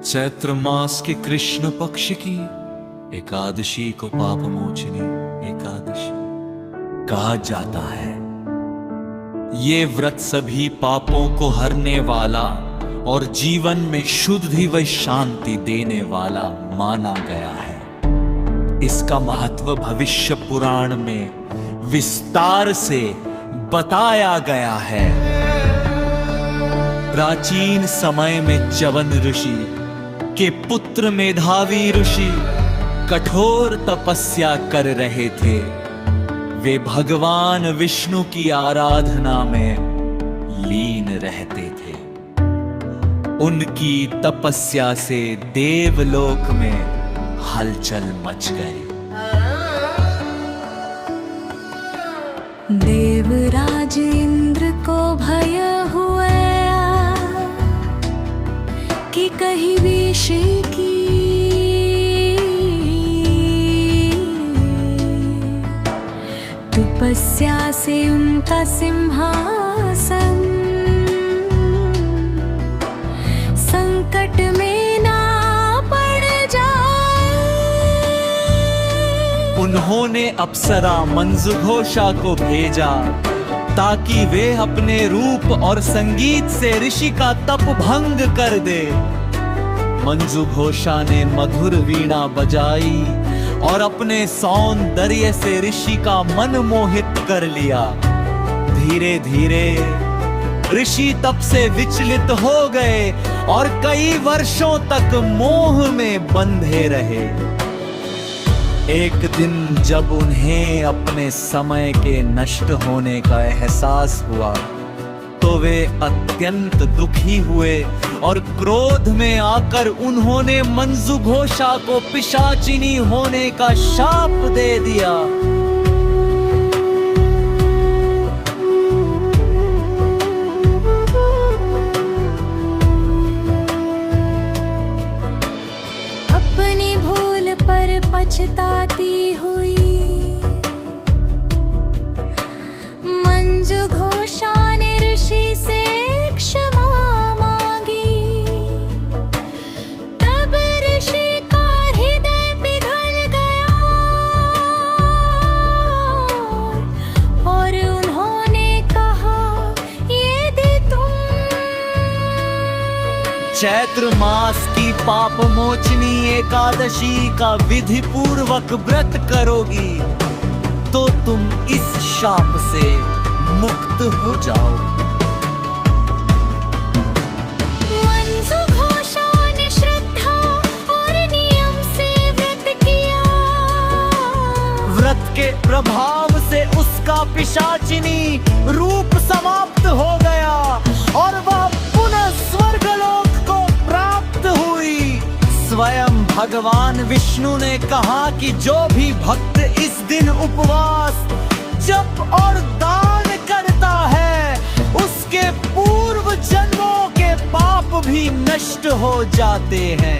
चैत्र मास के कृष्ण पक्ष की एकादशी को पाप मोचनी एकादशी कहा जाता है। ये व्रत सभी पापों को हरने वाला और जीवन में शुद्धि व शांति देने वाला माना गया है। इसका महत्व भविष्य पुराण में विस्तार से बताया गया है। प्राचीन समय में च्यवन ऋषि के पुत्र मेधावी ऋषि कठोर तपस्या कर रहे थे। वे भगवान विष्णु की आराधना में लीन रहते थे। उनकी तपस्या से देवलोक में हलचल मच गई। देवराज इंद्र को भय हुआ कि कहीं विष की तपस्या से उनका सिंहासन संकट में ना पड़ जाए। उन्होंने अप्सरा मंजुघोषा को भेजा ताकि वे अपने रूप और संगीत से ऋषि का तप भंग कर दे। मंजुघोषा ने मधुर वीणा बजाई और अपने सौंदर्य से ऋषि का मन मोहित कर लिया। धीरे धीरे ऋषि तप से विचलित हो गए और कई वर्षों तक मोह में बंधे रहे। एक दिन जब उन्हें अपने समय के नष्ट होने का एहसास हुआ तो वे अत्यंत दुखी हुए और क्रोध में आकर उन्होंने मंजुघोषा को पिशाचिनी होने का शाप दे दिया। अपनी भूल पर पछताती हुई मंजुघोषा ने ऋषि से क्षमा मांगी। तब ऋषि का हृदय पिघल गया और उन्होंने कहा, यदि तुम चैत्र मास की पाप मोचनी एकादशी का विधि पूर्वक व्रत करोगी तो तुम इस शाप से मुक्त हो जाओ। मंजुघोषा ने श्रद्धा और नियम से व्रत किया। व्रत के प्रभाव से उसका पिशाचिनी रूप समाप्त हो गया और वह पुनः स्वर्गलोक को प्राप्त हुई। स्वयं भगवान विष्णु ने कहा कि जो भी भक्त इस दिन उपवास, जप और दान करता है उसके पूर्व जन्मों के पाप भी नष्ट हो जाते हैं।